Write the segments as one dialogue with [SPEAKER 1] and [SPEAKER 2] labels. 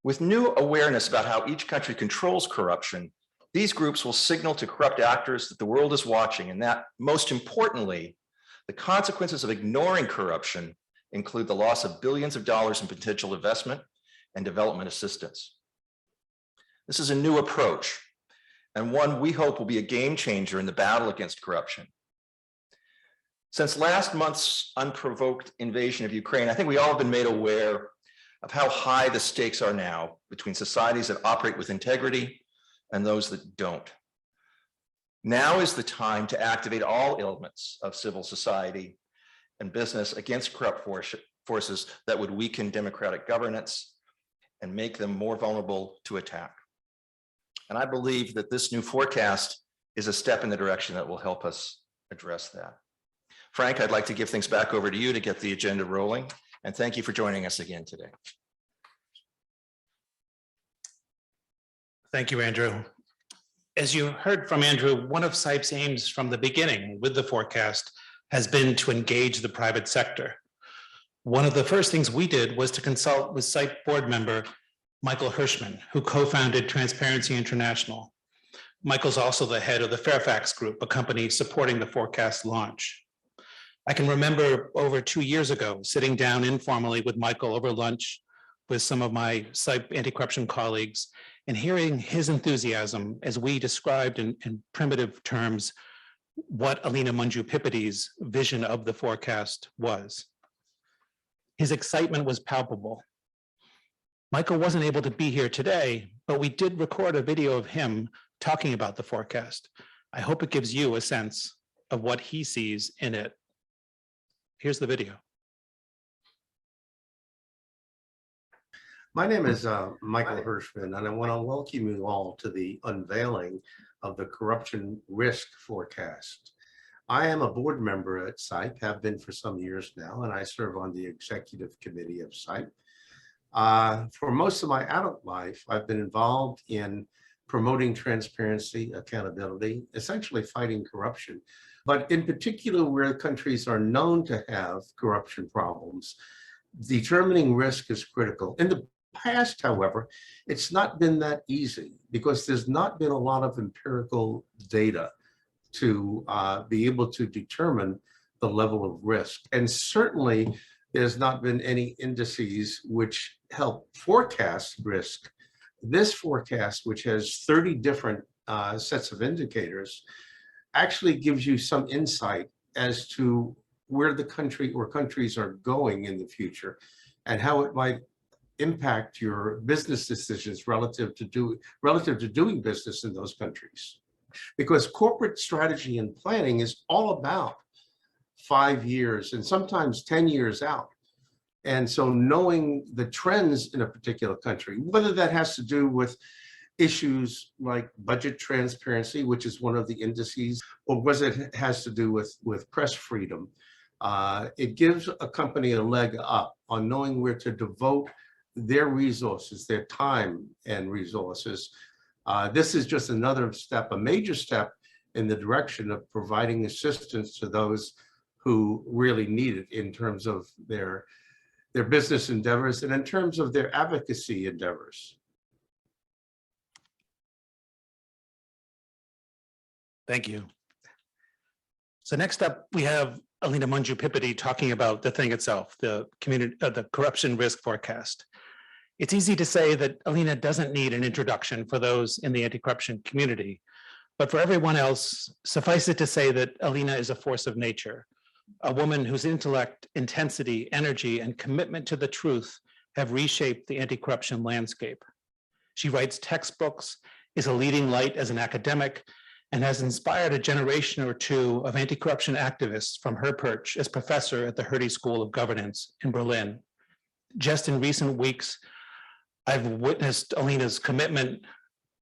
[SPEAKER 1] With new awareness about how each country controls corruption, these groups will signal to corrupt actors that the world is watching, and that, most importantly, the consequences of ignoring corruption include the loss of billions of dollars in potential investment and development assistance. This is a new approach, and one we hope will be a game changer in the battle against corruption. Since last month's unprovoked invasion of Ukraine, I think we all have been made aware of how high the stakes are now between societies that operate with integrity and those that don't. Now is the time to activate all elements of civil society and business against corrupt forces that would weaken democratic governance and make them more vulnerable to attack. And I believe that this new forecast is a step in the direction that will help us address that. Frank, I'd like to give things back over to you to get the agenda rolling, and thank you for joining us again today.
[SPEAKER 2] Thank you, Andrew. As you heard from Andrew, one of CIPE's aims from the beginning with the forecast has been to engage the private sector. One of the first things we did was to consult with CIPE board member Michael Hirschman, who co-founded Transparency International. Michael's also the head of the Fairfax Group, a company supporting the forecast launch. I can remember over 2 years ago, sitting down informally with Michael over lunch with some of my CIPE anti-corruption colleagues and hearing his enthusiasm as we described in primitive terms what Alina Manjupipiti's vision of the forecast was. His excitement was palpable. Michael wasn't able to be here today, but we did record a video of him talking about the forecast. I hope it gives you a sense of what he sees in it. Here's the video.
[SPEAKER 3] My name is Michael Hirschman, and I want to welcome you all to the unveiling of the corruption risk forecast. I am a board member at CIPE, have been for some years now, and I serve on the executive committee of CIPE. For most of my adult life, I've been involved in promoting transparency, accountability, essentially fighting corruption. But in particular, where countries are known to have corruption problems, determining risk is critical. In the past, however, it's not been that easy because there's not been a lot of empirical data to be able to determine the level of risk. And certainly, there's not been any indices which help forecast risk. This forecast, which has 30 different sets of indicators, actually gives you some insight as to where the country or countries are going in the future and how it might impact your business decisions relative to doing business in those countries. Because corporate strategy and planning is all about 5 years and sometimes 10 years out. And so knowing the trends in a particular country, whether that has to do with issues like budget transparency, which is one of the indices, or whether it has to do with press freedom, it gives a company a leg up on knowing where to devote their resources, their time and resources. This is just another step, a major step in the direction of providing assistance to those who really need it in terms of their business endeavors and in terms of their advocacy endeavors.
[SPEAKER 2] Thank you. So next up, we have Alina Manjupipiti talking about the thing itself, the corruption risk forecast. It's easy to say that Alina doesn't need an introduction for those in the anti-corruption community, but for everyone else, suffice it to say that Alina is a force of nature, a woman whose intellect, intensity, energy, and commitment to the truth have reshaped the anti-corruption landscape. She writes textbooks, is a leading light as an academic, and has inspired a generation or two of anti-corruption activists from her perch as professor at the Hertie School of Governance in Berlin. Just in recent weeks, I've witnessed Alina's commitment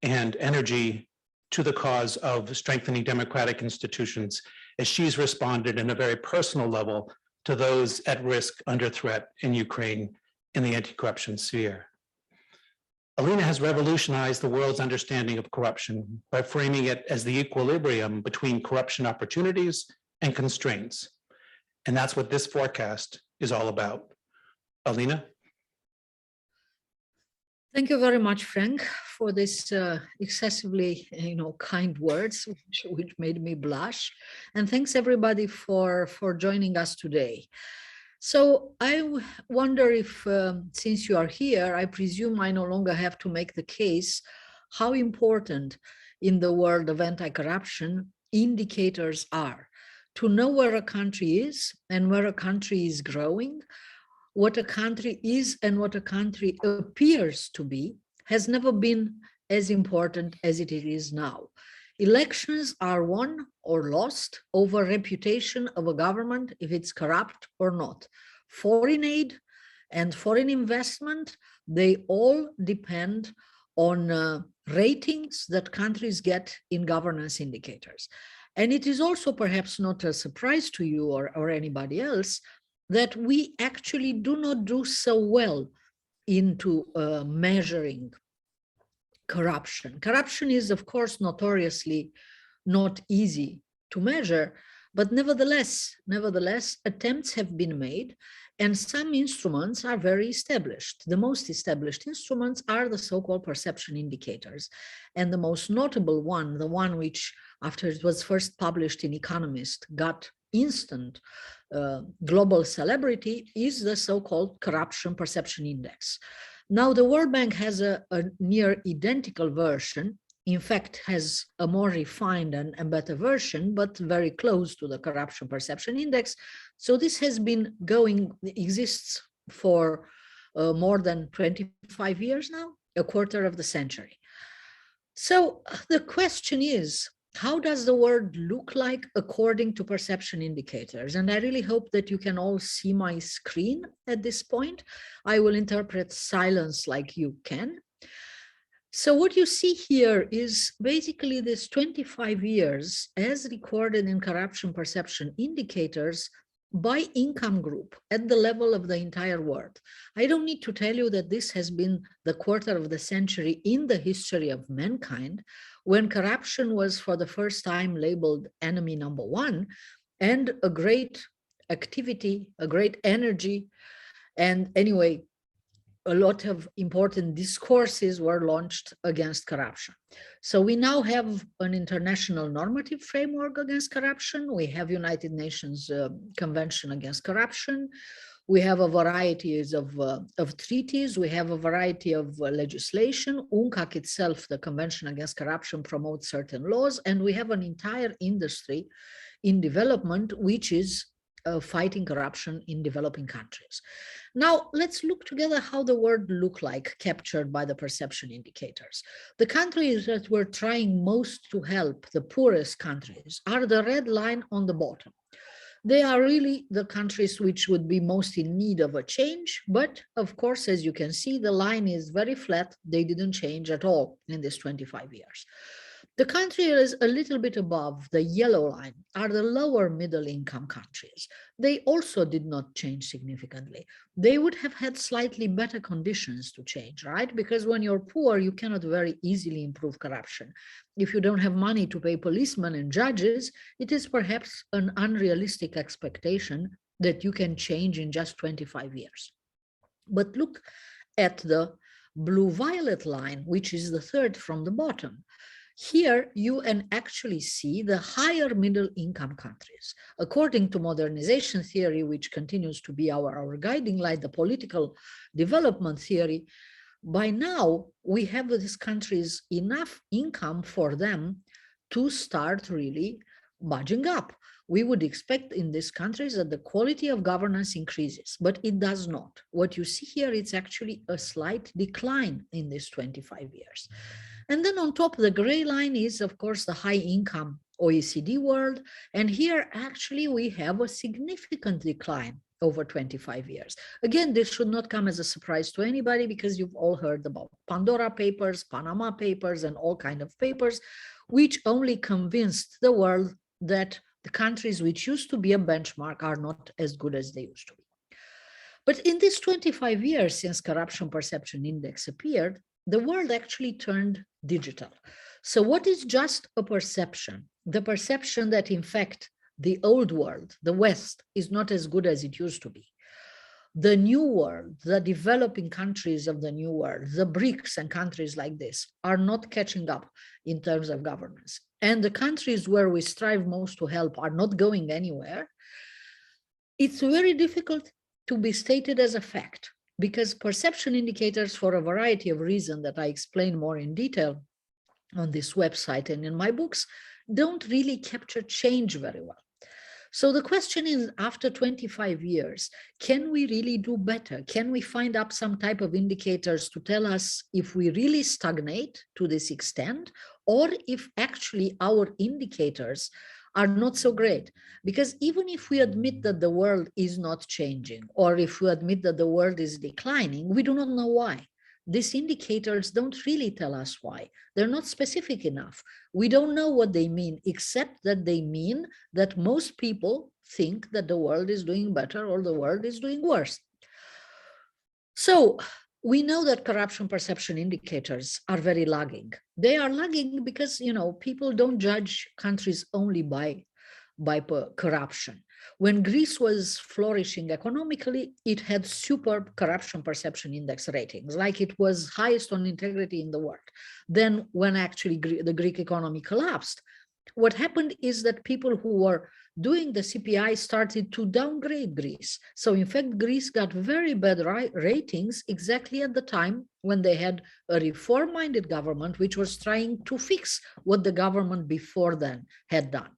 [SPEAKER 2] and energy to the cause of strengthening democratic institutions as she's responded in a very personal level to those at risk under threat in Ukraine in the anti-corruption sphere. Alina has revolutionized the world's understanding of corruption by framing it as the equilibrium between corruption opportunities and constraints. And that's what this forecast is all about. Alina?
[SPEAKER 4] Thank you very much, Frank, for this excessively, kind words, which made me blush. And thanks everybody for joining us today. So I wonder if, since you are here, I presume I no longer have to make the case how important in the world of anti-corruption indicators are to know where a country is and where a country is growing. What a country is and what a country appears to be has never been as important as it is now. Elections are won or lost over reputation of a government, if it's corrupt or not. Foreign aid and foreign investment, they all depend on ratings that countries get in governance indicators. And it is also perhaps not a surprise to you or anybody else that we actually do not do so well into measuring corruption. Corruption is, of course, notoriously not easy to measure, but nevertheless, attempts have been made, and some instruments are very established. The most established instruments are the so-called perception indicators. And the most notable one, the one which, after it was first published in Economist, got instant global celebrity, is the so-called corruption perception index. Now, the World Bank has a near identical version, in fact, has a more refined and better version, but very close to the corruption perception index. So this has been exists for more than 25 years now, a quarter of the century. So the question is, how does the world look like according to perception indicators? And I really hope that you can all see my screen at this point. I will interpret silence like you can. So what you see here is basically this 25 years as recorded in corruption perception indicators by income group at the level of the entire world. I don't need to tell you that this has been the quarter of the century in the history of mankind, when corruption was for the first time labeled enemy number one, and a great activity, a great energy, and anyway, a lot of important discourses were launched against corruption. So we now have an international normative framework against corruption. We have United Nations Convention Against Corruption. We have a variety of treaties. We have a variety of legislation. UNCAC itself, the Convention Against Corruption, promotes certain laws. And we have an entire industry in development, which is fighting corruption in developing countries. Now, let's look together how the world look like captured by the perception indicators. The countries that we're trying most to help, the poorest countries, are the red line on the bottom. They are really the countries which would be most in need of a change. But of course, as you can see, the line is very flat. They didn't change at all in this 25 years. The country is a little bit above the yellow line are the lower middle income countries. They also did not change significantly. They would have had slightly better conditions to change, right? Because when you're poor, you cannot very easily improve corruption. If you don't have money to pay policemen and judges, it is perhaps an unrealistic expectation that you can change in just 25 years. But look at the blue-violet line, which is the third from the bottom. Here you can actually see the higher middle income countries. According to modernization theory, which continues to be our guiding light, the political development theory, by now we have these countries enough income for them to start really budging up. We would expect in these countries that the quality of governance increases, but it does not. What you see here, it's actually a slight decline in these 25 years. And then on top, the gray line is, of course, the high income OECD world. And here, actually, we have a significant decline over 25 years. Again, this should not come as a surprise to anybody because you've all heard about Pandora Papers, Panama Papers, and all kinds of papers, which only convinced the world that the countries which used to be a benchmark are not as good as they used to be. But in these 25 years since Corruption Perception Index appeared, the world actually turned digital. So what is just a perception? The perception that in fact, the old world, the West, is not as good as it used to be. the new world, the developing countries of the new world, the BRICS and countries like this are not catching up in terms of governance. And the countries where we strive most to help are not going anywhere. It's very difficult to be stated as a fact because perception indicators, for a variety of reasons that I explain more in detail on this website and in my books, don't really capture change very well. So the question is, after 25 years, can we really do better? Can we find up some type of indicators to tell us if we really stagnate to this extent, or if actually our indicators are not so great? Because even if we admit that the world is not changing, or if we admit that the world is declining, we do not know why. These indicators don't really tell us why. They're not specific enough. We don't know what they mean, except that they mean that most people think that the world is doing better or the world is doing worse. So we know that corruption perception indicators are very lagging. They are lagging because, people don't judge countries only by corruption. When Greece was flourishing economically, it had superb corruption perception index ratings, like it was highest on integrity in the world. Then when actually the Greek economy collapsed, what happened is that people who were doing the CPI started to downgrade Greece. So in fact, Greece got very bad ratings exactly at the time when they had a reform-minded government, which was trying to fix what the government before then had done.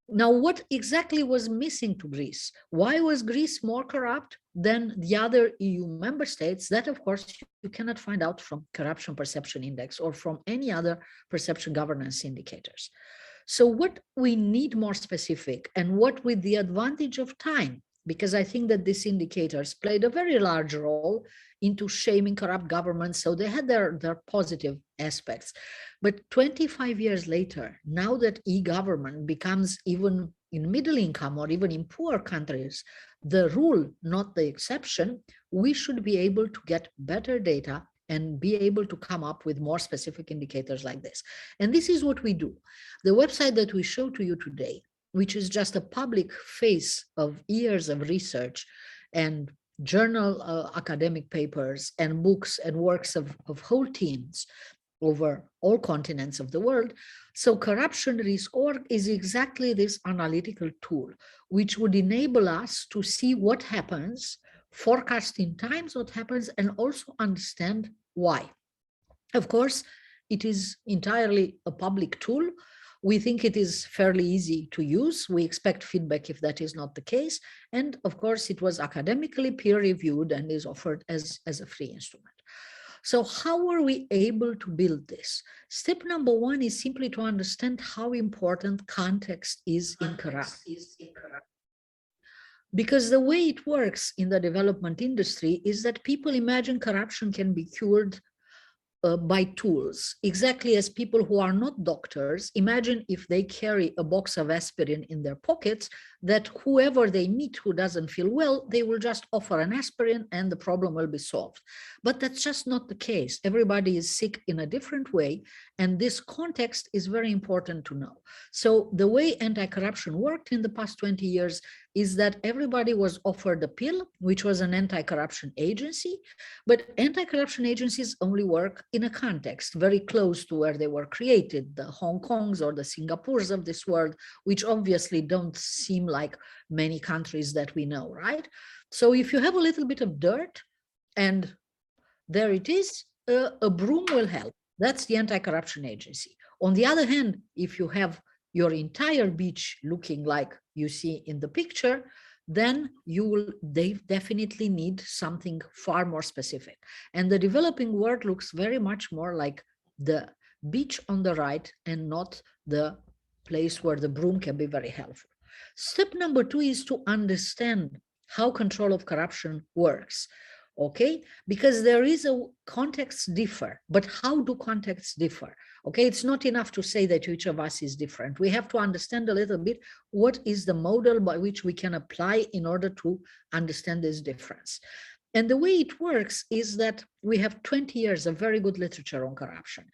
[SPEAKER 4] Now, what exactly was missing to Greece? Why was Greece more corrupt than the other EU member states? That, of course, you cannot find out from corruption perception index or from any other perception governance indicators. So what we need more specific, and what with the advantage of time, because I think that these indicators played a very large role into shaming corrupt governments, so they had their positive aspects. But 25 years later, now that e-government becomes, even in middle income or even in poor countries, the rule, not the exception, we should be able to get better data and be able to come up with more specific indicators like this. And this is what we do. The website that we show to you today, which is just a public face of years of research and journal academic papers and books and works of whole teams over all continents of the world. So Corruption Risk Org is exactly this analytical tool, which would enable us to see what happens, forecast in times what happens, and also understand why. Of course, it is entirely a public tool. We think it is fairly easy to use. We expect feedback if that is not the case. And of course, it was academically peer-reviewed and is offered as a free instrument. So how were we able to build this? Step number one is simply to understand how important context is in corruption. Because the way it works in the development industry is that people imagine corruption can be cured by tools, exactly as people who are not doctors imagine if they carry a box of aspirin in their pockets, that whoever they meet who doesn't feel well, they will just offer an aspirin and the problem will be solved. But that's just not the case. Everybody is sick in a different way, and this context is very important to know. So the way anti-corruption worked in the past 20 years is that everybody was offered a pill, which was an anti-corruption agency, but anti-corruption agencies only work in a context very close to where they were created, the Hong Kongs or the Singapores of this world, which obviously don't seem like many countries that we know, right? So if you have a little bit of dirt and there it is, a broom will help. That's the anti-corruption agency. On the other hand, if you have your entire beach looking like you see in the picture, then they definitely need something far more specific. And the developing world looks very much more like the beach on the right and not the place where the broom can be very helpful. Step number two is to understand how control of corruption works. Okay, because there is a context differ, but how do contexts differ? Okay, it's not enough to say that each of us is different. We have to understand a little bit what is the model by which we can apply in order to understand this difference. And the way it works is that we have 20 years of very good literature on corruption.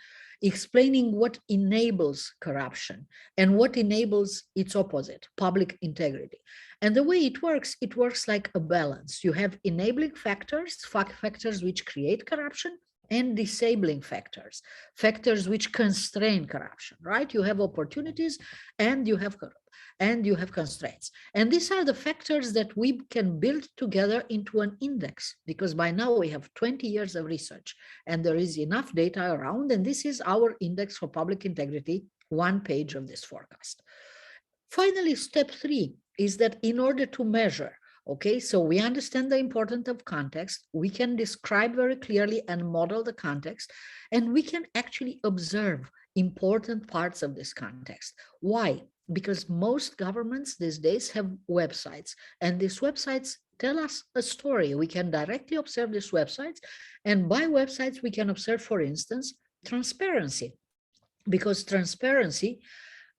[SPEAKER 4] explaining what enables corruption and what enables its opposite, public integrity. And the way it works like a balance. You have enabling factors, factors which create corruption, and disabling factors, factors which constrain corruption, right? You have opportunities and you have constraints. And these are the factors that we can build together into an index, because by now we have 20 years of research and there is enough data around, and this is our index for public integrity, one page of this forecast. Finally, step 3 is that in order to measure, okay, so we understand the importance of context, we can describe very clearly and model the context, and we can actually observe important parts of this context. Why? Because most governments these days have websites, and these websites tell us a story. We can directly observe these websites, and by websites we can observe, for instance, transparency, because transparency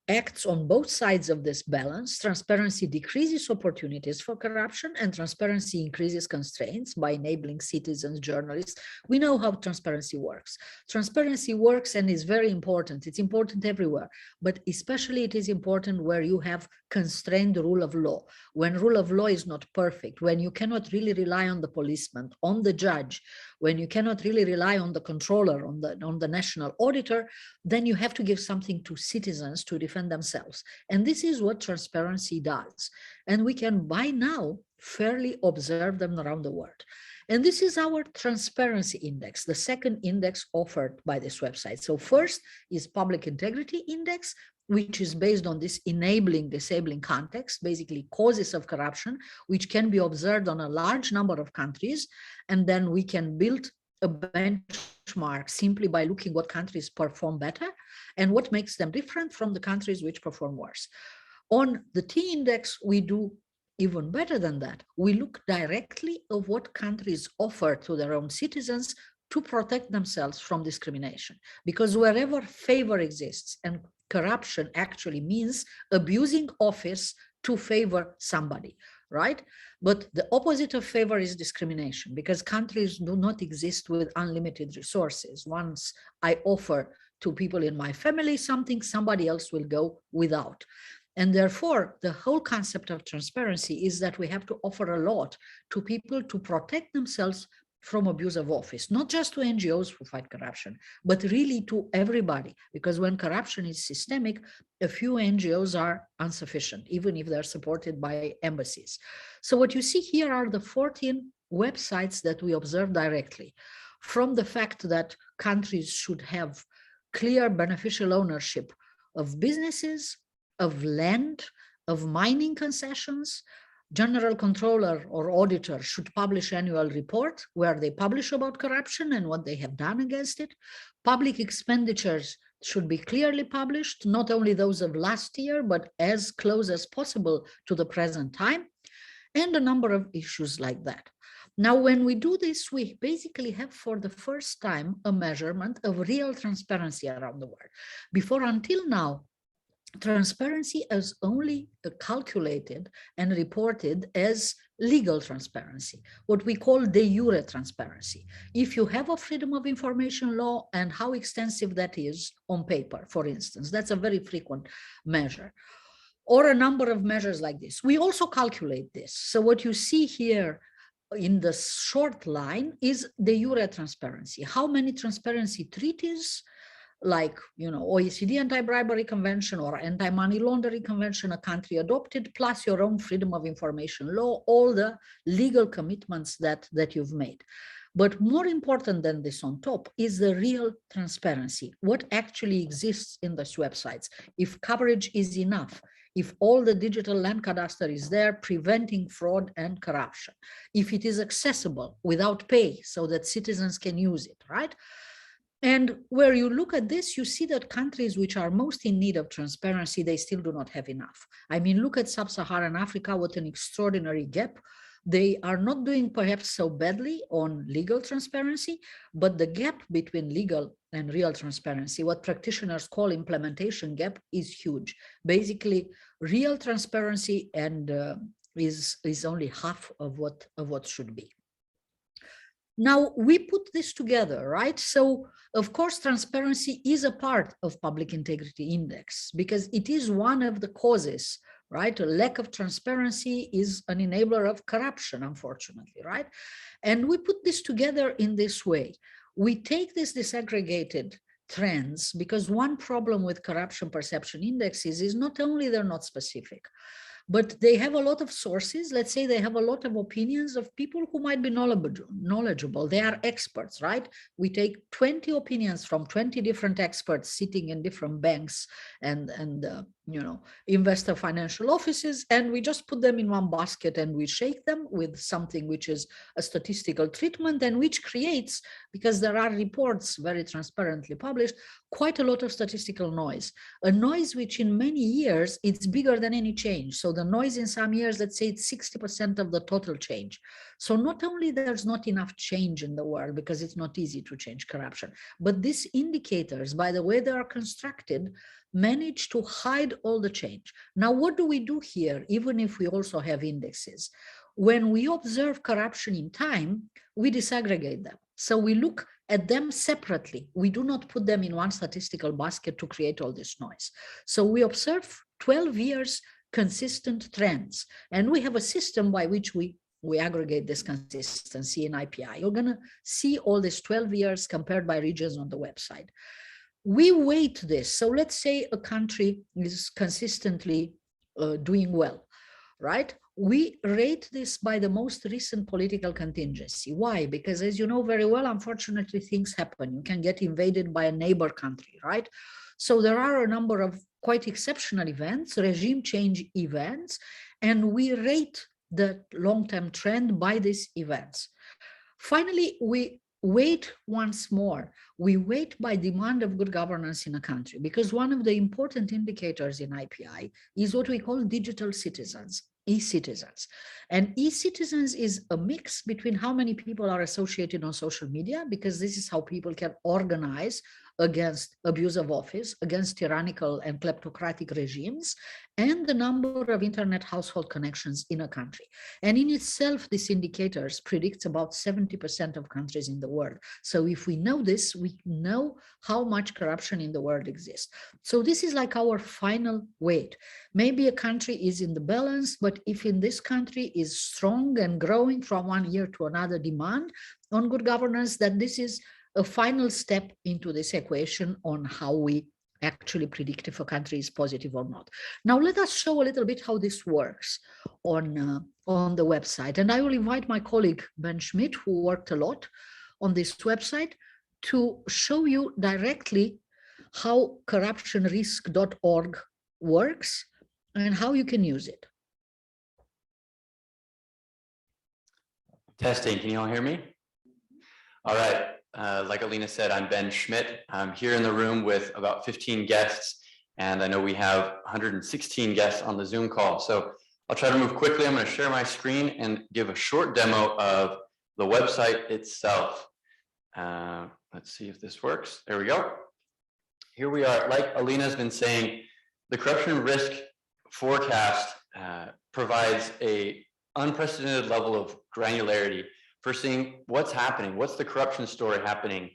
[SPEAKER 4] acts on both sides of this balance. Transparency decreases opportunities for corruption, and transparency increases constraints by enabling citizens, journalists. We know how transparency works. Transparency works and is very important. It's important everywhere, but especially it is important where you have constrained rule of law, when rule of law is not perfect, when you cannot really rely on the policeman, on the judge, when you cannot really rely on the controller, on the national auditor, then you have to give something to citizens to defend themselves. And this is what transparency does. And we can by now fairly observe them around the world. And this is our transparency index, the second index offered by this website. So first is public integrity index, which is based on this enabling, disabling context, basically causes of corruption, which can be observed on a large number of countries. And then we can build a benchmark simply by looking what countries perform better and what makes them different from the countries which perform worse. On the T index, we do even better than that. We look directly at what countries offer to their own citizens to protect themselves from discrimination, because wherever favor exists, and corruption actually means abusing office to favor somebody, right? But the opposite of favor is discrimination, because countries do not exist with unlimited resources. Once I offer to people in my family something, somebody else will go without. And therefore, the whole concept of transparency is that we have to offer a lot to people to protect themselves from abuse of office, not just to NGOs who fight corruption, but really to everybody, because when corruption is systemic, a few NGOs are insufficient, even if they're supported by embassies. So what you see here are the 14 websites that we observe directly, from the fact that countries should have clear beneficial ownership of businesses, of land, of mining concessions. General controller or auditor should publish annual report where they publish about corruption and what they have done against it. Public expenditures should be clearly published, not only those of last year, but as close as possible to the present time, and a number of issues like that. Now, when we do this, we basically have for the first time a measurement of real transparency around the world. Before, until now, transparency is only calculated and reported as legal transparency, what we call de jure transparency. If you have a freedom of information law and how extensive that is on paper, for instance, that's a very frequent measure, or a number of measures like this. We also calculate this. So what you see here in the short line is de jure transparency. How many transparency treaties, like, OECD Anti-Bribery Convention or Anti-Money Laundering Convention, a country adopted, plus your own freedom of information law, all the legal commitments that you've made. But more important than this on top is the real transparency, what actually exists in these websites, if coverage is enough, if all the digital land cadastre is there preventing fraud and corruption, if it is accessible without pay so that citizens can use it, right? And where you look at this, you see that countries which are most in need of transparency, they still do not have enough. I mean, look at Sub-Saharan Africa, what an extraordinary gap. They are not doing perhaps so badly on legal transparency, but the gap between legal and real transparency, what practitioners call implementation gap, is huge. Basically, real transparency and is only half of what should be. Now we put this together, right? So of course, transparency is a part of Public Integrity Index because it is one of the causes, right? A lack of transparency is an enabler of corruption, unfortunately, right? And we put this together in this way. We take this disaggregated trends because one problem with corruption perception indexes is not only they're not specific, but they have a lot of sources. Let's say they have a lot of opinions of people who might be knowledgeable. They are experts, right? We take 20 opinions from 20 different experts sitting in different banks and investor financial offices, and we just put them in one basket and we shake them with something which is a statistical treatment and which creates, because there are reports very transparently published, quite a lot of statistical noise, a noise which in many years it's bigger than any change. So the noise in some years, let's say it's 60% of the total change. So not only there's not enough change in the world because it's not easy to change corruption, but these indicators, by the way they are constructed, manage to hide all the change. Now, what do we do here, even if we also have indexes? When we observe corruption in time, we disaggregate them. So we look at them separately. We do not put them in one statistical basket to create all this noise. So we observe 12 years consistent trends, and we have a system by which we aggregate this consistency in IPI. You're going to see all these 12 years compared by regions on the website. We weight this. So let's say a country is consistently doing well, right? We rate this by the most recent political contingency. Why? Because as you know very well, unfortunately, things happen. You can get invaded by a neighbor country, right? So there are a number of quite exceptional events, regime change events, and we rate the long-term trend by these events. Finally, we weight once more. We weight by demand of good governance in a country, because one of the important indicators in IPI is what we call digital citizens, e-citizens. And e-citizens is a mix between how many people are associated on social media, because this is how people can organize against abuse of office, against tyrannical and kleptocratic regimes, and the number of internet household connections in a country. And in itself, this indicators predicts about 70% of countries in the world. So if we know this, we know how much corruption in the world exists. So this is like our final weight. Maybe a country is in the balance, but if in this country is strong and growing from one year to another demand on good governance, then this is a final step into this equation on how we actually predict if a country is positive or not. Now, let us show a little bit how this works on the website. And I will invite my colleague, Ben Schmidt, who worked a lot on this website, to show you directly how corruptionrisk.org works and how you can use it.
[SPEAKER 5] Testing, can you all hear me? All right. Like Alina said, I'm Ben Schmidt. I'm here in the room with about 15 guests, and I know we have 116 guests on the Zoom call. So I'll try to move quickly. I'm going to share my screen and give a short demo of the website itself. Let's see if this works. There we go. Here we are. Like Alina's been saying, the corruption risk forecast provides an unprecedented level of granularity for seeing what's happening, what's the corruption story happening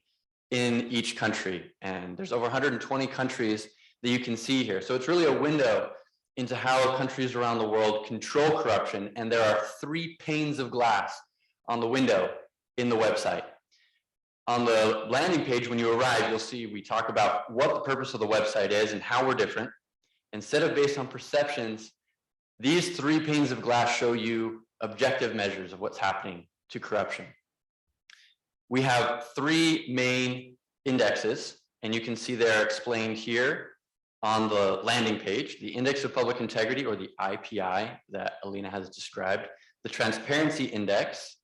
[SPEAKER 5] in each country. And there's over 120 countries that you can see here. So it's really a window into how countries around the world control corruption. And there are 3 panes of glass on the window in the website. On the landing page, when you arrive, you'll see we talk about what the purpose of the website is and how we're different. Instead of based on perceptions, these 3 panes of glass show you objective measures of what's happening to corruption. We have 3 main indexes, and you can see they're explained here on the landing page: the Index of Public Integrity, or the IPI that Alina has described, the Transparency Index,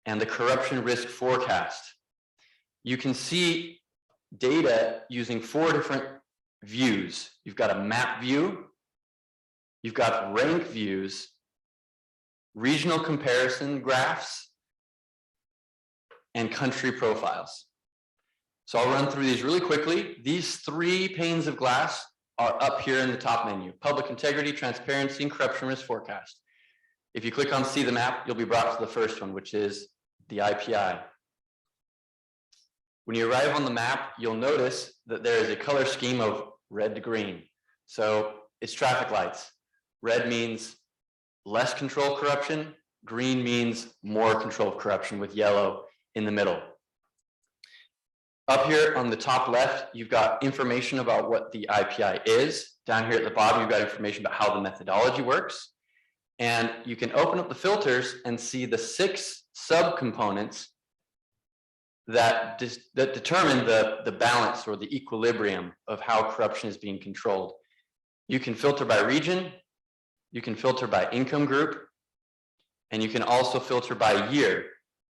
[SPEAKER 5] and the Corruption Risk Forecast. You can see data using 4 different views. You've got a map view, you've got rank views, regional comparison graphs, and country profiles. So I'll run through these really quickly. These 3 panes of glass are up here in the top menu: Public Integrity, Transparency, and Corruption Risk Forecast. If you click on See the Map, you'll be brought to the first one, which is the IPI. When you arrive on the map, you'll notice that there is a color scheme of red to green. So it's traffic lights. Red means less control corruption. Green means more control corruption, with yellow in the middle. Up here on the top left, you've got information about what the IPI is. Down here at the bottom, you've got information about how the methodology works. And you can open up the filters and see the 6 subcomponents that determine the balance or the equilibrium of how corruption is being controlled. You can filter by region, you can filter by income group, and you can also filter by year.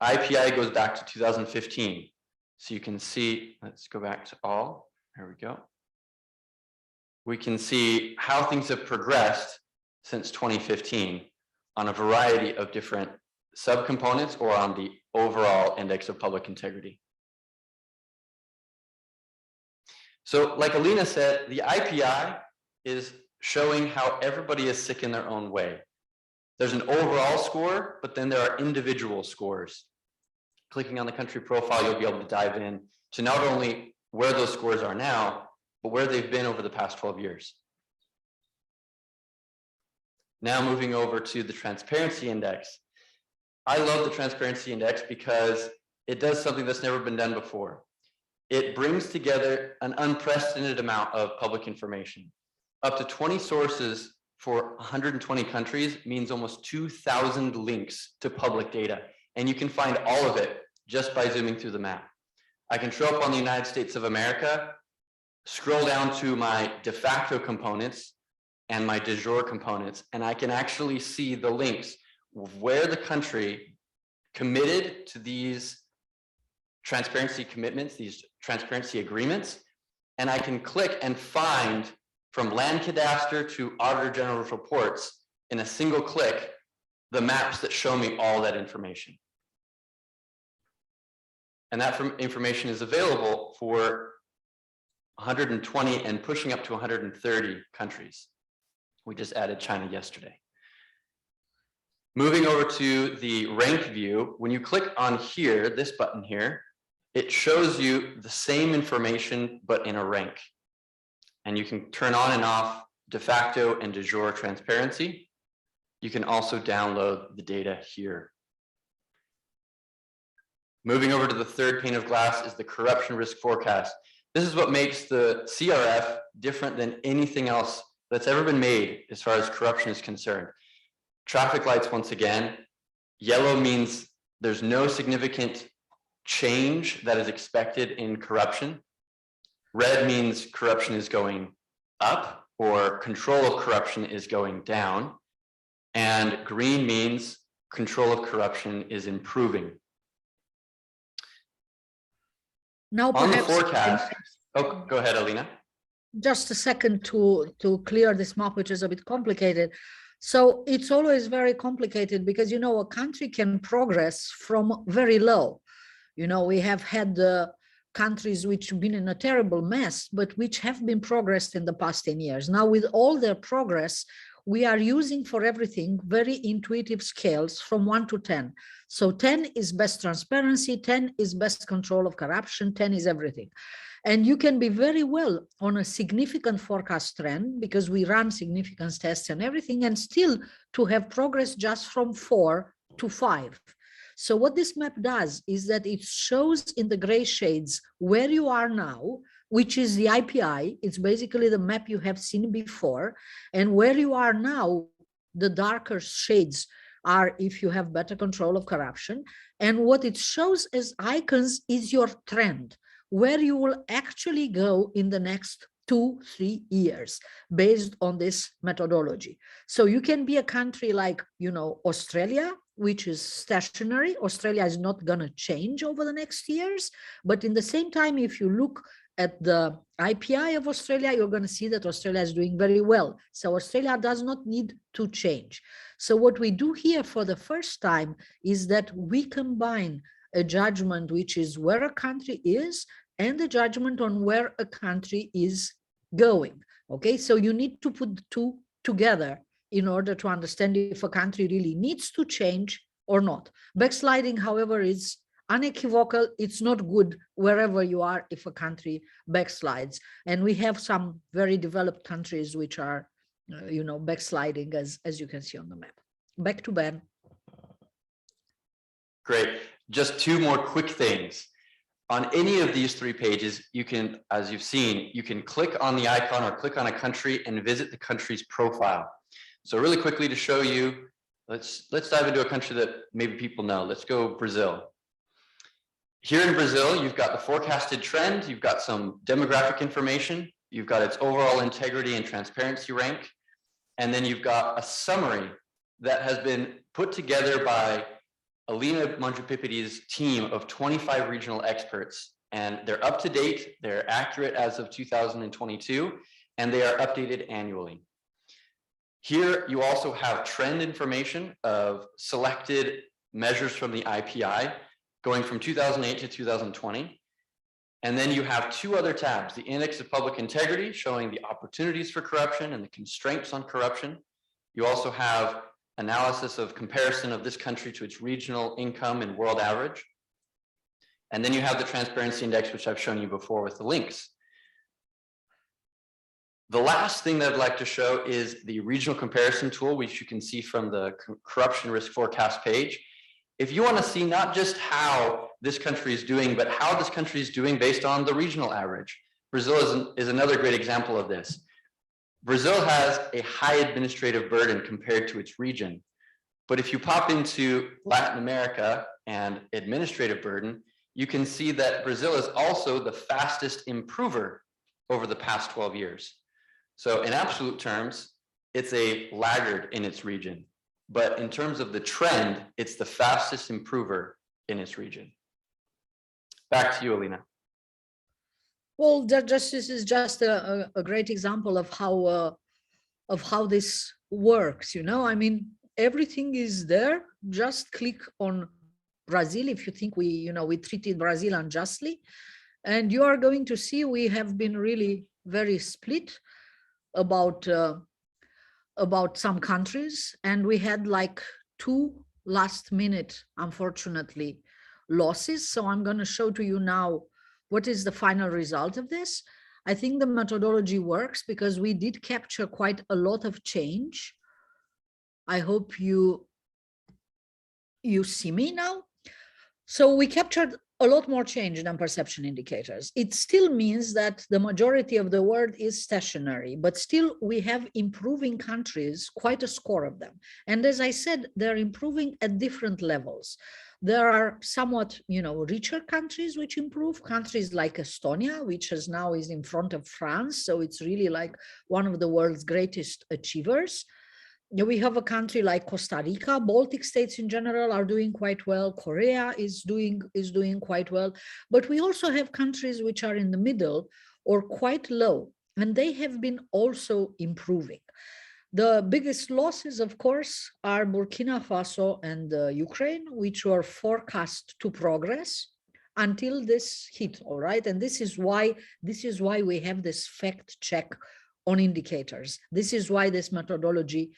[SPEAKER 5] IPI goes back to 2015. So you can see, let's go back to all, there we go. We can see how things have progressed since 2015 on a variety of different subcomponents or on the overall index of public integrity. So like Alina said, the IPI is showing how everybody is sick in their own way. There's an overall score, but then there are individual scores. Clicking on the country profile, you'll be able to dive in to not only where those scores are now, but where they've been over the past 12 years. Now moving over to the transparency index. I love the transparency index because it does something that's never been done before. It brings together an unprecedented amount of public information. Up to 20 sources for 120 countries means almost 2,000 links to public data. And you can find all of it just by zooming through the map. I can show up on the United States of America, scroll down to my de facto components and my de jure components, and I can actually see the links of where the country committed to these transparency commitments, these transparency agreements, and I can click and find from land cadastre to Auditor General's reports in a single click the maps that show me all that information. And that information is available for 120 and pushing up to 130 countries. We just added China yesterday. Moving over to the rank view, when you click on here, this button here, it shows you the same information, but in a rank. And you can turn on and off de facto and de jure transparency. You can also download the data here. Moving over to the third pane of glass is the corruption risk forecast. This is what makes the CRF different than anything else that's ever been made as far as corruption is concerned. Traffic lights, once again, yellow means there's no significant change that is expected in corruption. Red means corruption is going up or control of corruption is going down. And green means control of corruption is improving.
[SPEAKER 4] Now,
[SPEAKER 5] On the
[SPEAKER 4] perhaps,
[SPEAKER 5] forecast, oh, go ahead, Alina.
[SPEAKER 4] just a second to clear this map, which is a bit complicated. So it's always very complicated because, you know, a country can progress from very low. You know, we have had countries which have been in a terrible mess, but which have been progressed in the past 10 years. Now, with all their progress, we are using for everything very intuitive scales from 1 to 10. So 10 is best transparency, 10 is best control of corruption, 10 is everything. And you can be very well on a significant forecast trend because we run significance tests and everything, and still to have progress just from 4 to 5. So what this map does is that it shows in the gray shades where you are now, which is the IPI. It's basically the map you have seen before. And where you are now, the darker shades are if you have better control of corruption. And what it shows as icons is your trend, where you will actually go in the next 2-3 years based on this methodology. So you can be a country like, you know, Australia, which is stationary. Australia is not going to change over the next years. But in the same time, if you look at the IPI of Australia, you're going to see that Australia is doing very well. So Australia does not need to change. So what we do here for the first time is that we combine a judgment, which is where a country is, and the judgment on where a country is going. Okay, so you need to put the two together in order to understand if a country really needs to change or not. Backsliding, however, is unequivocal. It's not good wherever you are if a country backslides. And we have some very developed countries which are, backsliding, as you can see on the map. Back to Ben.
[SPEAKER 5] Great. Just two more quick things. On any of these 3 pages, you can, as you've seen, you can click on the icon or click on a country and visit the country's profile. So really quickly to show you, let's dive into a country that maybe people know. Let's go Brazil. Here in Brazil, you've got the forecasted trend, you've got some demographic information, you've got its overall integrity and transparency rank, and then you've got a summary that has been put together by Alina Manjupipiti's team of 25 regional experts, and they're up to date, they're accurate as of 2022, and they are updated annually. Here, you also have trend information of selected measures from the IPI going from 2008 to 2020. And then you have 2 other tabs, the Index of Public Integrity, showing the opportunities for corruption and the constraints on corruption. You also have analysis of comparison of this country to its regional income and world average. And then you have the Transparency Index, which I've shown you before with the links. The last thing that I'd like to show is the regional comparison tool, which you can see from the corruption risk forecast page. If you want to see not just how this country is doing, but how this country is doing based on the regional average, Brazil is another great example of this. Brazil has a high administrative burden compared to its region. But if you pop into Latin America and administrative burden, you can see that Brazil is also the fastest improver over the past 12 years. So in absolute terms, it's a laggard in its region. But in terms of the trend, it's the fastest improver in its region. Back to you, Alina.
[SPEAKER 4] Well, this is just a great example of how this works. I mean, everything is there. Just click on Brazil if you think we treated Brazil unjustly, and you are going to see we have been really very split about some countries, and we had like 2 last minute, unfortunately, losses. So I'm going to show to you now what is the final result of this. I think the methodology works because we did capture quite a lot of change. I hope you see me now. So we captured a lot more change than perception indicators. It still means that the majority of the world is stationary, but still we have improving countries, quite a score of them. And as I said, they're improving at different levels. There are somewhat, richer countries which improve, countries like Estonia, which now is in front of France. So it's really like one of the world's greatest achievers. We have a country like Costa Rica. Baltic states in general are doing quite well. Korea is doing quite well. But we also have countries which are in the middle or quite low, and they have been also improving. The biggest losses, of course, are Burkina Faso and Ukraine, which were forecast to progress until this hit, all right? And this is why we have this fact check on indicators. This is why this methodology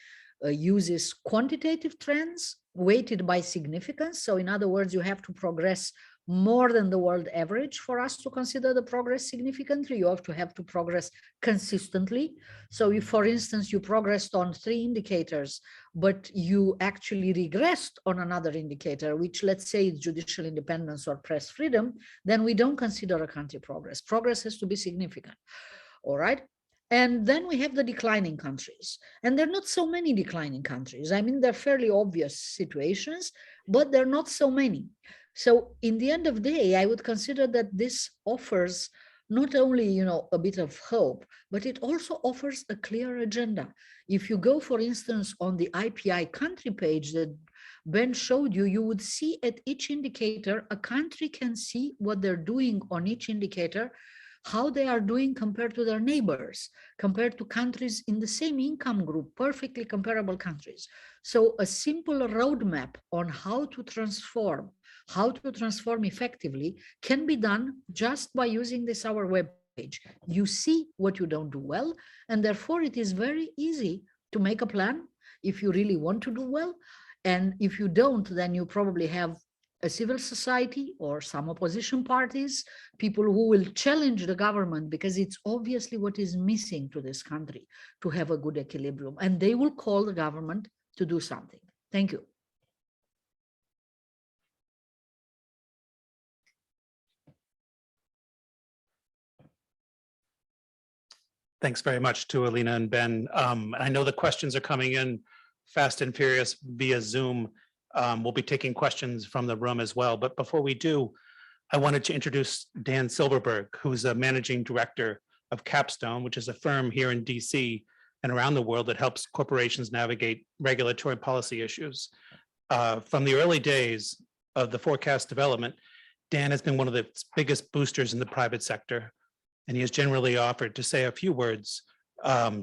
[SPEAKER 4] uses quantitative trends weighted by significance. So in other words, you have to progress more than the world average for us to consider the progress significantly. You have to progress consistently. So if, for instance, you progressed on 3 indicators, but you actually regressed on another indicator, which let's say is judicial independence or press freedom, then we don't consider a country progress. Progress has to be significant. All right. And then we have the declining countries. And there are not so many declining countries. I mean, they're fairly obvious situations, but there are not so many. So in the end of the day, I would consider that this offers not only, a bit of hope, but it also offers a clear agenda. If you go, for instance, on the IPI country page that Ben showed you, you would see at each indicator, a country can see what they're doing on each indicator, how they are doing compared to their neighbors, compared to countries in the same income group, perfectly comparable countries. So a simple roadmap on how to transform effectively can be done just by using this our web page. You see what you don't do well, and therefore it is very easy to make a plan if you really want to do well. And if you don't, then you probably have a civil society or some opposition parties, people who will challenge the government, because it's obviously what is missing to this country to have a good equilibrium, and they will call the government to do something. Thank you.
[SPEAKER 2] Thanks very much to Alina and Ben. I know the questions are coming in fast and furious via Zoom. We'll be taking questions from the room as well. But before we do, I wanted to introduce Dan Silverberg, who's a managing director of Capstone, which is a firm here in DC and around the world that helps corporations navigate regulatory policy issues. From the early days of the forecast development, Dan has been one of the biggest boosters in the private sector, and he has generally offered to say a few words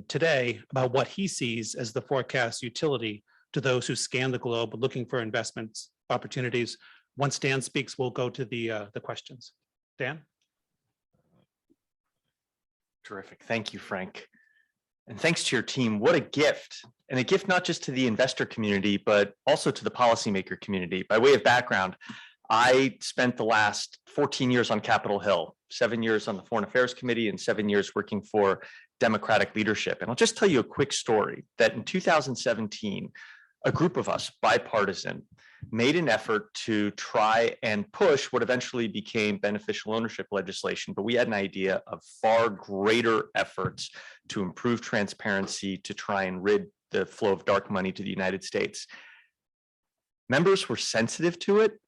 [SPEAKER 2] today about what he sees as the forecast utility to those who scan the globe looking for investments opportunities. Once Dan speaks, we'll go to the questions. Dan?
[SPEAKER 1] Terrific. Thank you, Frank. And thanks to your team. What a gift. And a gift not just to the investor community, but also to the policymaker community. By way of background, I spent the last 14 years on Capitol Hill, 7 years on the Foreign Affairs Committee and 7 years working for Democratic leadership. And I'll just tell you a quick story that in 2017, a group of us, bipartisan, made an effort to try and push what eventually became beneficial ownership legislation. But we had an idea of far greater efforts to improve transparency, to try and rid the flow of dark money to the United States. Members were sensitive to it,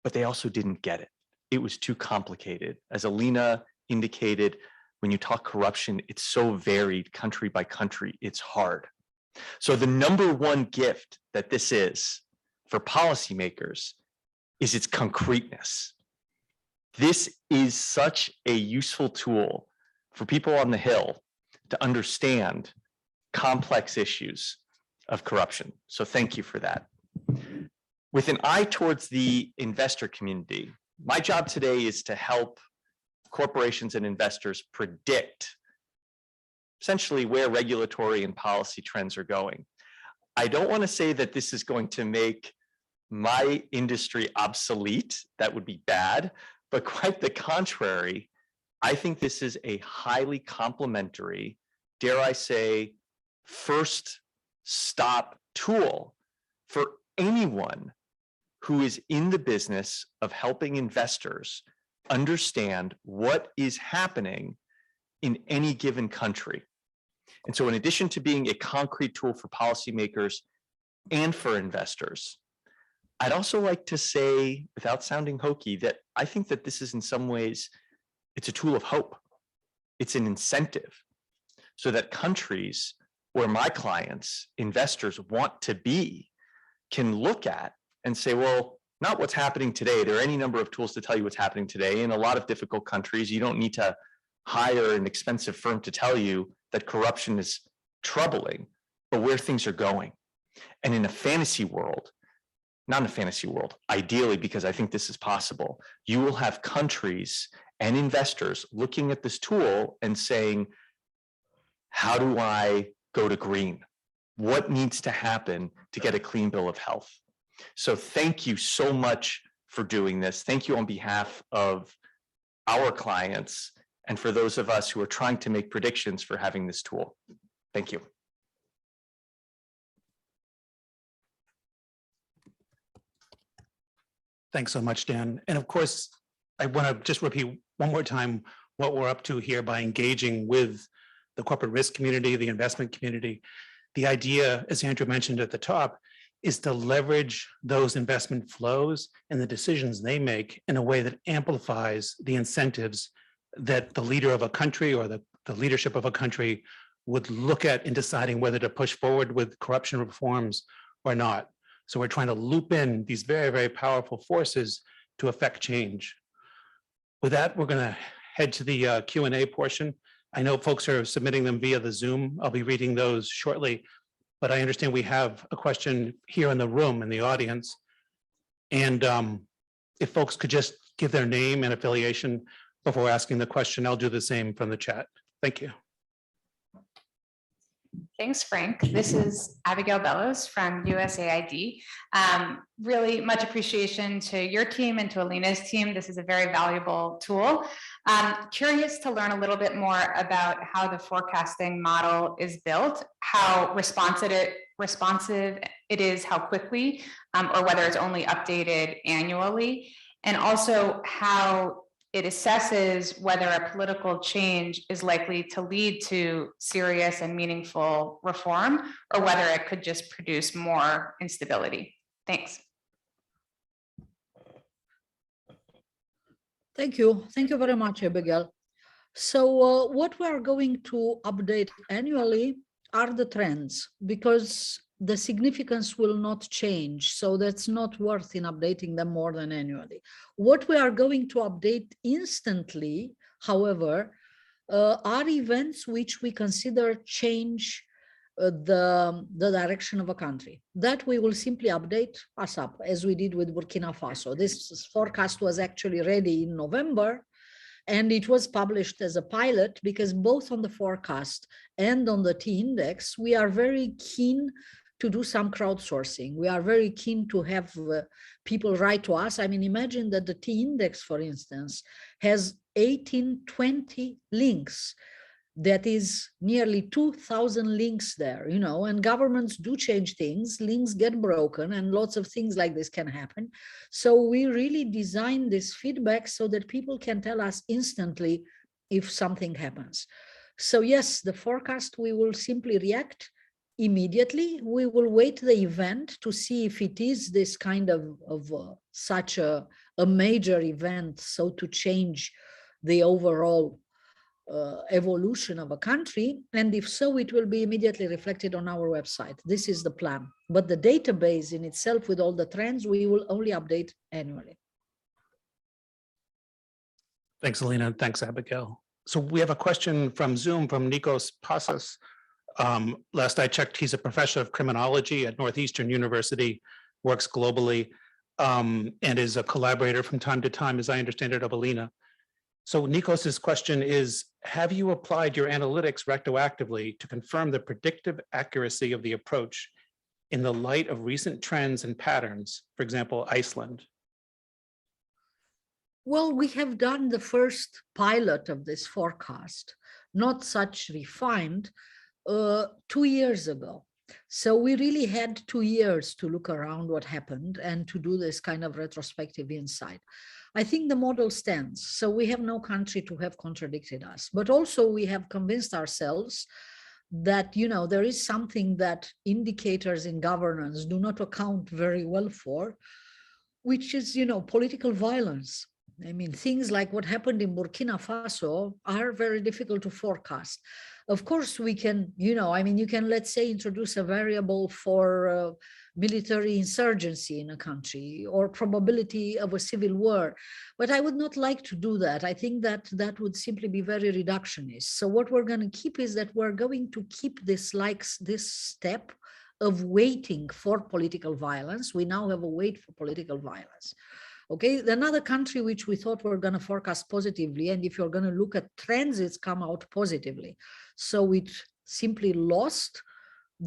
[SPEAKER 1] but they also didn't get it. It was too complicated. As Alina indicated, when you talk corruption, it's so varied country by country, it's hard. So the number one gift that this is for policymakers is its concreteness. This is such a useful tool for people on the Hill to understand complex issues of corruption. So thank you for that. With an eye towards the investor community, my job today is to help corporations and investors predict essentially where regulatory and policy trends are going. I don't want to say that this is going to make my industry obsolete. That would be bad, but quite the contrary. I think this is a highly complementary, dare I say, first stop tool for anyone who is in the business of helping investors understand what is happening in any given country. And so in addition to being a concrete tool for policymakers and for investors, I'd also like to say, without sounding hokey, that I think that this is in some ways, it's a tool of hope. It's an incentive so that countries where my clients, investors want to be, can look at and say, well, not what's happening today. There are any number of tools to tell you what's happening today. In a lot of difficult countries, you don't need to hire an expensive firm to tell you that corruption is troubling, but where things are going. And in a fantasy world, not in a fantasy world, ideally, because I think this is possible, you will have countries and investors looking at this tool and saying, how do I go to green? What needs to happen to get a clean bill of health? So thank you so much for doing this. Thank you on behalf of our clients and for those of us who are trying to make predictions for having this tool. Thank you.
[SPEAKER 2] Thanks so much, Dan. And of course, I want to just repeat one more time what we're up to here by engaging with the corporate risk community, the investment community. The idea, as Andrew mentioned at the top, is to leverage those investment flows and the decisions they make in a way that amplifies the incentives that the leader of a country or the leadership of a country would look at in deciding whether to push forward with corruption reforms or not. So we're trying to loop in these very, very powerful forces to affect change. With that, we're going to head to the Q&A portion. I know folks are submitting them via the Zoom. I'll be reading those shortly, but I understand we have a question here in the room in the audience. And if folks could just give their name and affiliation before asking the question, I'll do the same from the chat. Thank you.
[SPEAKER 6] Thanks, Frank. This is Abigail Bellows from USAID. Really much appreciation to your team and to Alina's team. This is a very valuable tool. Curious to learn a little bit more about how the forecasting model is built, how responsive it is, how quickly, or whether it's only updated annually, and also how it assesses whether a political change is likely to lead to serious and meaningful reform, or whether it could just produce more instability. Thanks.
[SPEAKER 4] Thank you. Thank you very much, Abigail. So what we are going to update annually are the trends, because the significance will not change. So that's not worth in updating them more than annually. What we are going to update instantly, however, are events which we consider change the direction of a country. That we will simply update ASAP, as we did with Burkina Faso. This forecast was actually ready in November, and it was published as a pilot, because both on the forecast and on the T index, we are very keen to do some crowdsourcing. We are very keen to have people write to us. I mean, imagine that the T index, for instance, has 1820 links. That is nearly 2,000 links there, you know, and governments do change things, links get broken, and lots of things like this can happen. So we really design this feedback so that people can tell us instantly if something happens. So yes, the forecast, we will simply react immediately. We will wait the event to see if it is this kind of such a major event, so to change the overall evolution of a country, and if so, it will be immediately reflected on our website. This is the plan, but the database in itself with all the trends, we will only update annually.
[SPEAKER 2] Thanks, Alina. Thanks, Abigail. So we have a question from Zoom from Nikos Passas. Last I checked, he's a professor of criminology at Northeastern University, works globally, and is a collaborator from time to time, as I understand it, of Alina. So Nikos's question is, have you applied your analytics retroactively to confirm the predictive accuracy of the approach in the light of recent trends and patterns, for example, Iceland?
[SPEAKER 4] Well, we have done the first pilot of this forecast, not such refined, 2 years ago. So we really had 2 years to look around what happened and to do this kind of retrospective insight. I think the model stands. So we have no country to have contradicted us, but also we have convinced ourselves that, you know, there is something that indicators in governance do not account very well for, which is, you know, political violence. I mean, things like what happened in Burkina Faso are very difficult to forecast. Of course, we can, you know, I mean, you can, let's say, introduce a variable for military insurgency in a country or probability of a civil war, but I would not like to do that. I think that that would simply be very reductionist. So what we're going to keep is that we're going to keep this, like this step of waiting for political violence. We now have a wait for political violence. Okay, another country which we thought were going to forecast positively, and if you're going to look at trends, it's come out positively. So it simply lost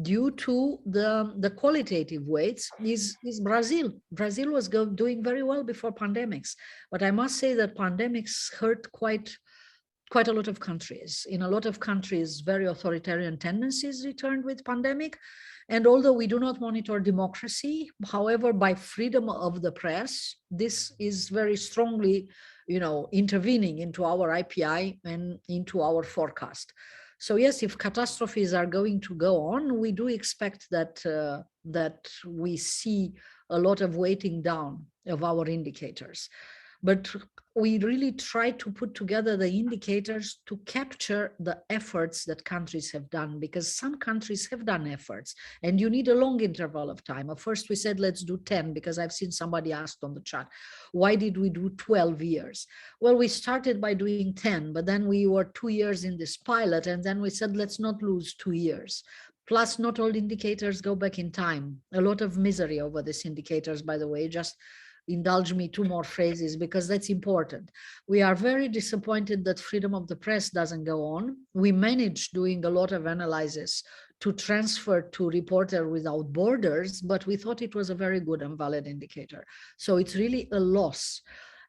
[SPEAKER 4] due to the qualitative weights is Brazil. Brazil was doing very well before pandemics, but I must say that pandemics hurt quite a lot of countries. In a lot of countries, very authoritarian tendencies returned with pandemic. And although we do not monitor democracy, however, by freedom of the press, this is very strongly, you know, intervening into our IPI and into our forecast. So yes, if catastrophes are going to go on, we do expect that that we see a lot of weighting down of our indicators. But we really try to put together the indicators to capture the efforts that countries have done, because some countries have done efforts and you need a long interval of time. At first we said, let's do 10, because I've seen somebody asked on the chat, why did we do 12 years? Well, we started by doing 10, but then we were 2 years in this pilot, and then we said, let's not lose 2 years. Plus, not all indicators go back in time. A lot of misery over these indicators, by the way. Just indulge me 2 more phrases, because that's important. We are very disappointed that freedom of the press doesn't go on. We managed, doing a lot of analysis, to transfer to Reporter Without Borders, but we thought it was a very good and valid indicator. So it's really a loss.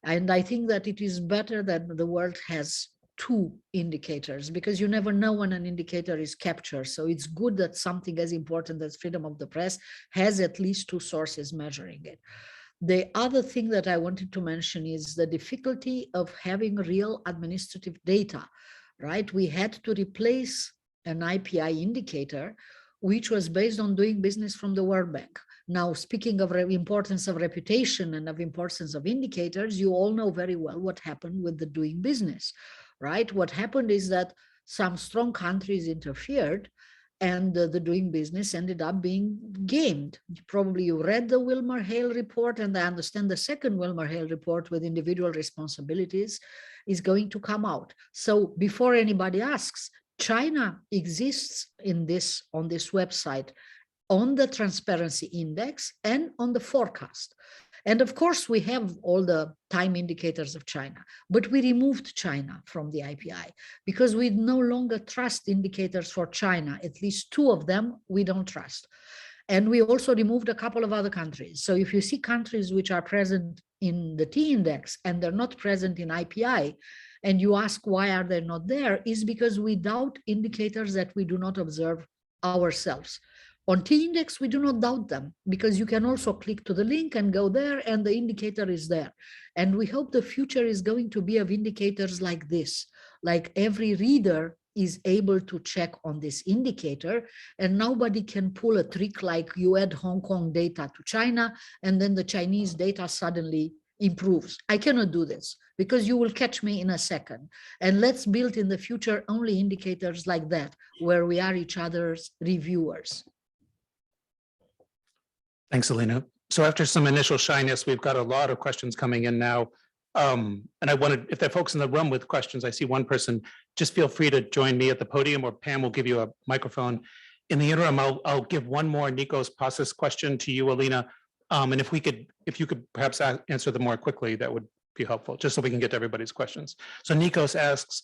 [SPEAKER 4] And I think that it is better that the world has two indicators, because you never know when an indicator is captured. So it's good that something as important as freedom of the press has at least two sources measuring it. The other thing that I wanted to mention is the difficulty of having real administrative data, right? We had to replace an IPI indicator, which was based on doing business from the World Bank. Now, speaking of importance of reputation and of importance of indicators, you all know very well what happened with the doing business, right? What happened is that some strong countries interfered, and the doing business ended up being gamed. Probably you read the Wilmer-Hale report, and I understand the second Wilmer-Hale report with individual responsibilities is going to come out. So before anybody asks, China exists in this, on this website, on the transparency index and on the forecast. And of course, we have all the time indicators of China, but we removed China from the IPI because we no longer trust indicators for China. At least two of them we don't trust. And we also removed a couple of other countries. So if you see countries which are present in the T index and they're not present in IPI, and you ask why are they not there, is because we doubt indicators that we do not observe ourselves. On T index, we do not doubt them because you can also click to the link and go there and the indicator is there. And we hope the future is going to be of indicators like this, like every reader is able to check on this indicator and nobody can pull a trick like you add Hong Kong data to China and then the Chinese data suddenly improves. I cannot do this because you will catch me in a second. And let's build in the future only indicators like that, where we are each other's reviewers.
[SPEAKER 2] Thanks, Alina. So after some initial shyness, we've got a lot of questions coming in now. And I wanted, if there are folks in the room with questions, I see one person, just feel free to join me at the podium or Pam will give you a microphone. In the interim, I'll give one more Nikos Pasas question to you, Alina. And if you could perhaps answer them more quickly, that would be helpful, just so we can get to everybody's questions. So Nikos asks,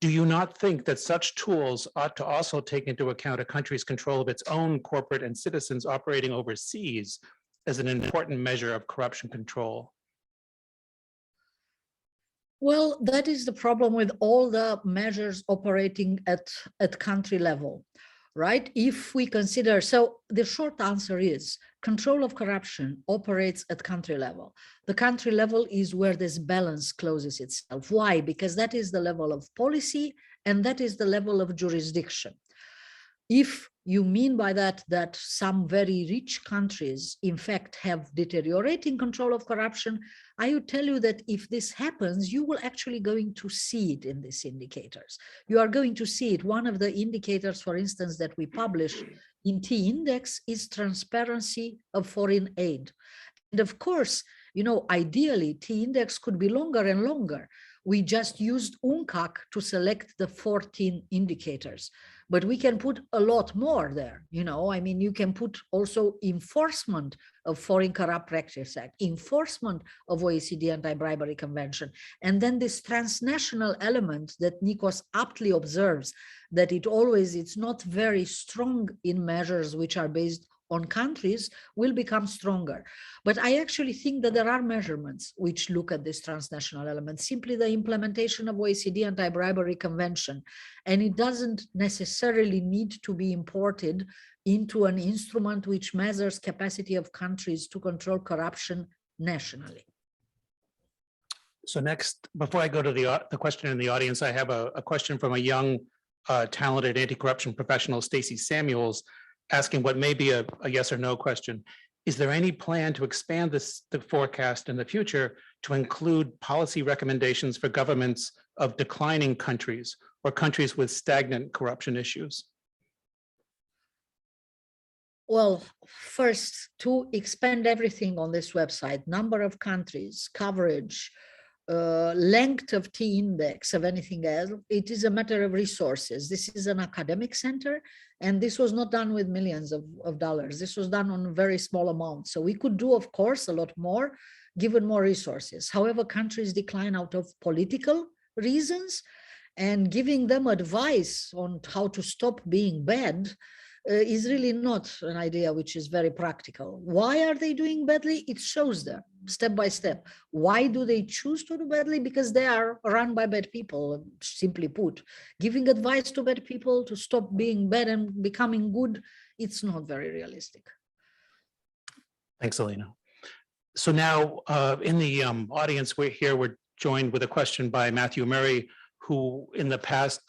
[SPEAKER 2] do you not think that such tools ought to also take into account a country's control of its own corporate and citizens operating overseas as an important measure of corruption control?
[SPEAKER 4] Well, that is the problem with all the measures operating at country level, right? If we consider, so the short answer is control of corruption operates at country level. The country level is where this balance closes itself. Why? Because that is the level of policy and that is the level of jurisdiction. If you mean by that some very rich countries, in fact, have deteriorating control of corruption, I would tell you that if this happens, you will actually going to see it in these indicators. You are going to see it. One of the indicators, for instance, that we publish in T index is transparency of foreign aid. And of course, you know, ideally, T index could be longer and longer. We just used UNCAC to select the 14 indicators, but we can put a lot more there. You know, I mean, you can put also enforcement of Foreign Corrupt Practice Act, enforcement of OECD Anti-Bribery Convention, and then this transnational element that Nikos aptly observes that it's not very strong in measures which are based on countries will become stronger. But I actually think that there are measurements which look at this transnational element, simply the implementation of OECD Anti-Bribery Convention. And it doesn't necessarily need to be imported into an instrument which measures capacity of countries to control corruption nationally.
[SPEAKER 2] So next, before I go to the question in the audience, I have a question from a young, talented anti-corruption professional, Stacey Samuels, asking what may be a yes or no question. Is there any plan to expand the forecast in the future to include policy recommendations for governments of declining countries or countries with stagnant corruption issues?
[SPEAKER 4] Well, first, to expand everything on this website, number of countries, coverage, length of T index of anything else, it is a matter of resources. This is an academic center, and this was not done with millions of dollars. This was done on a very small amount. So we could do, of course, a lot more, given more resources. However, countries decline out of political reasons, and giving them advice on how to stop being bad is really not an idea which is very practical. Why are they doing badly? It shows them step by step. Why do they choose to do badly? Because they are run by bad people, simply put. Giving advice to bad people to stop being bad and becoming good, it's not very realistic.
[SPEAKER 2] Thanks, Alina. So now in the audience, we're joined with a question by Matthew Murray, who in the past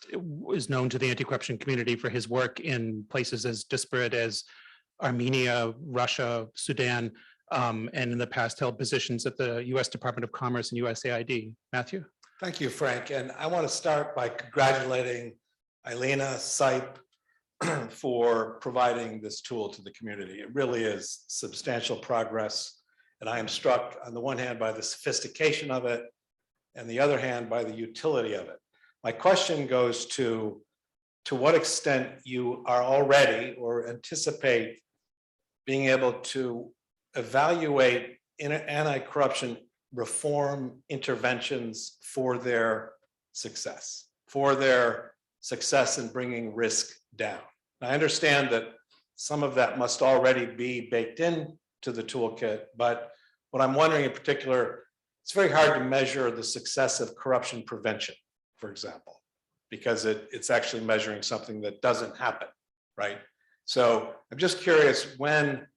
[SPEAKER 2] is known to the anti-corruption community for his work in places as disparate as Armenia, Russia, Sudan, and in the past held positions at the US Department of Commerce and USAID. Matthew?
[SPEAKER 7] Thank you, Frank. And I want to start by congratulating Alina, CIPE, for providing this tool to the community. It really is substantial progress. And I am struck on the one hand by the sophistication of it, and the other hand by the utility of it. My question goes to what extent you are already or anticipate being able to evaluate anti-corruption reform interventions for their success in bringing risk down. I understand that some of that must already be baked into the toolkit, but what I'm wondering in particular, it's very hard to measure the success of corruption prevention, for example, because it's actually measuring something that doesn't happen, right? So I'm just curious, when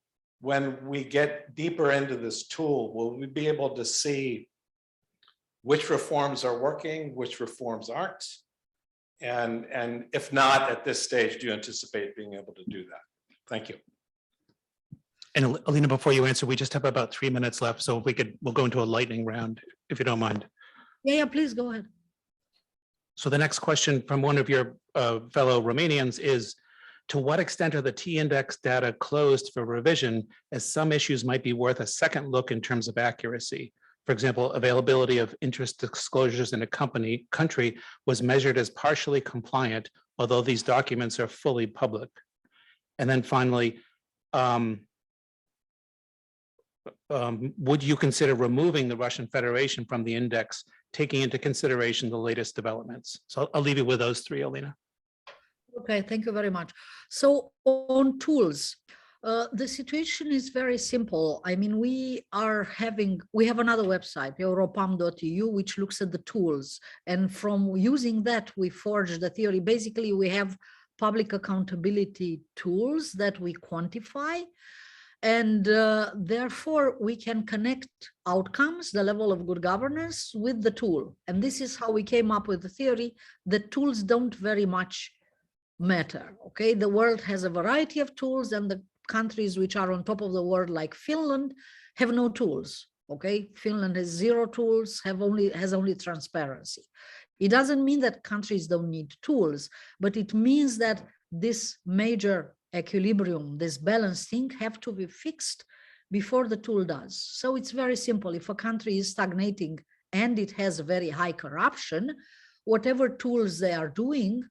[SPEAKER 7] we get deeper into this tool, will we be able to see which reforms are working, which reforms aren't? And if not, at this stage, do you anticipate being able to do that? Thank you.
[SPEAKER 2] And Alina, before you answer, we just have about 3 minutes left. So if we'll go into a lightning round, if you don't mind.
[SPEAKER 4] Yeah, please go ahead.
[SPEAKER 2] So the next question from one of your fellow Romanians is, to what extent are the T-index data closed for revision, as some issues might be worth a second look in terms of accuracy? For example, availability of interest disclosures in a country was measured as partially compliant, although these documents are fully public. And then finally, would you consider removing the Russian Federation from the index, taking into consideration the latest developments? So I'll leave you with those three, Alina.
[SPEAKER 4] Okay, thank you very much. So on tools, the situation is very simple. I mean, we have another website, europam.eu, which looks at the tools. And from using that, we forge the theory. Basically, we have public accountability tools that we quantify. And therefore, we can connect outcomes, the level of good governance, with the tool. And this is how we came up with the theory that tools don't very much matter. Okay, the world has a variety of tools, and the countries which are on top of the world, like Finland, have no tools. Okay, Finland has 0 tools, has only transparency. It doesn't mean that countries don't need tools, but it means that this major equilibrium, this balance thing, have to be fixed before the tool does. So it's very simple. If a country is stagnating and it has very high corruption, whatever tools they are doing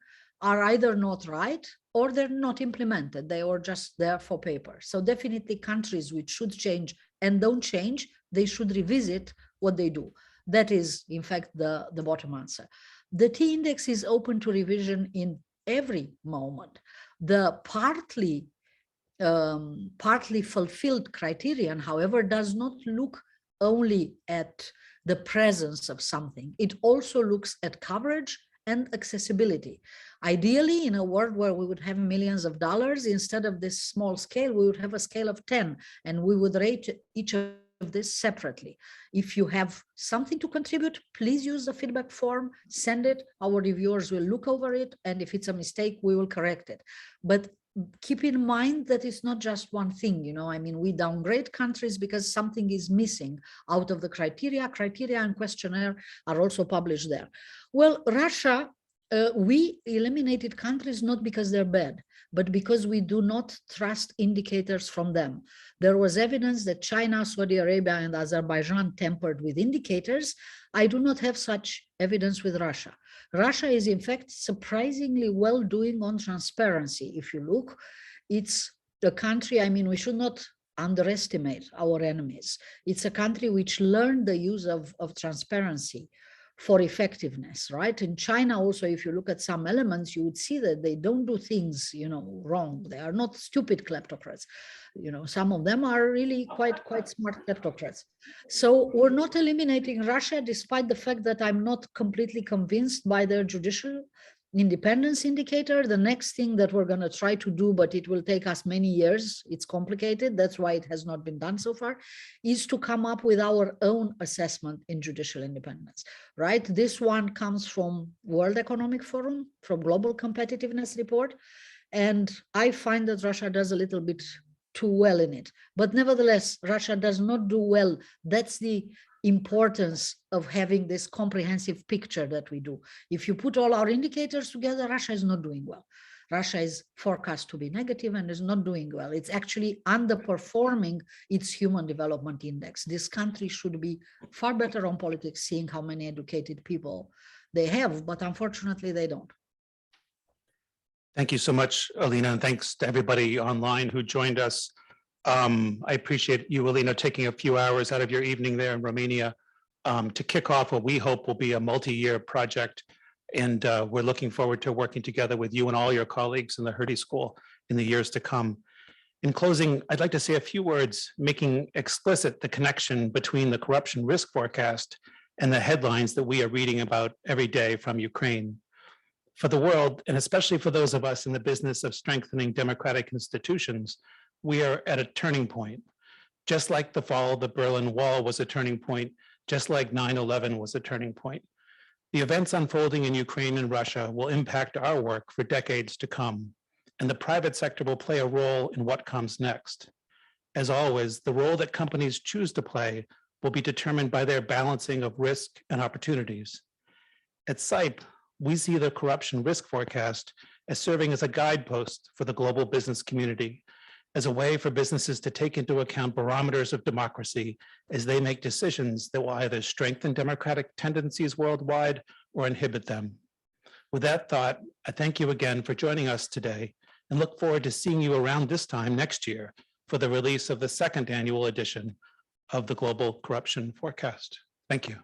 [SPEAKER 4] are either not right or they're not implemented. They are just there for paper. So definitely countries which should change and don't change, they should revisit what they do. That is, in fact, the bottom answer. The T-index is open to revision in every moment. The partly fulfilled criterion, however, does not look only at the presence of something. It also looks at coverage and accessibility. Ideally, in a world where we would have millions of dollars, instead of this small scale, we would have a scale of 10, and we would rate each of this separately. If you have something to contribute, please use the feedback form, send it, our reviewers will look over it, and if it's a mistake, we will correct it. But keep in mind that it's not just one thing, you know, I mean, we downgrade countries because something is missing out of the criteria. Criteria and questionnaire are also published there. Well, Russia, we eliminated countries not because they're bad, but because we do not trust indicators from them. There was evidence that China, Saudi Arabia, and Azerbaijan tampered with indicators. I do not have such evidence with Russia. Russia is, in fact, surprisingly well doing on transparency. If you look, it's a country, I mean, we should not underestimate our enemies. It's a country which learned the use of transparency for effectiveness, right? In China also, if you look at some elements, you would see that they don't do things, wrong. They are not stupid kleptocrats. Some of them are really quite smart kleptocrats. So we're not eliminating Russia, despite the fact that I'm not completely convinced by their judicial independence indicator. The next thing that we're going to try to do, but it will take us many years, it's complicated, that's why it has not been done so far, is to come up with our own assessment in judicial independence, right? This one comes from World Economic Forum, from Global Competitiveness Report, and I find that Russia does a little bit too well in it. But nevertheless, Russia does not do well. That's the importance of having this comprehensive picture that we do. If you put all our indicators together, Russia is not doing well. Russia is forecast to be negative and is not doing well. It's actually underperforming its human development index. This country should be far better on politics, seeing how many educated people they have, but unfortunately they don't.
[SPEAKER 2] Thank you so much, Alina, and thanks to everybody online who joined us. I appreciate you, Alina, taking a few hours out of your evening there in Romania to kick off what we hope will be a multi-year project. And we're looking forward to working together with you and all your colleagues in the Hertie School in the years to come. In closing, I'd like to say a few words making explicit the connection between the corruption risk forecast and the headlines that we are reading about every day from Ukraine. For the world, and especially for those of us in the business of strengthening democratic institutions, we are at a turning point. Just like the fall of the Berlin Wall was a turning point, just like 9/11 was a turning point. The events unfolding in Ukraine and Russia will impact our work for decades to come, and the private sector will play a role in what comes next. As always, the role that companies choose to play will be determined by their balancing of risk and opportunities. At CIPE, we see the corruption risk forecast as serving as a guidepost for the global business community, as a way for businesses to take into account barometers of democracy as they make decisions that will either strengthen democratic tendencies worldwide or inhibit them. With that thought, I thank you again for joining us today and look forward to seeing you around this time next year for the release of the second annual edition of the Global Corruption Forecast. Thank you.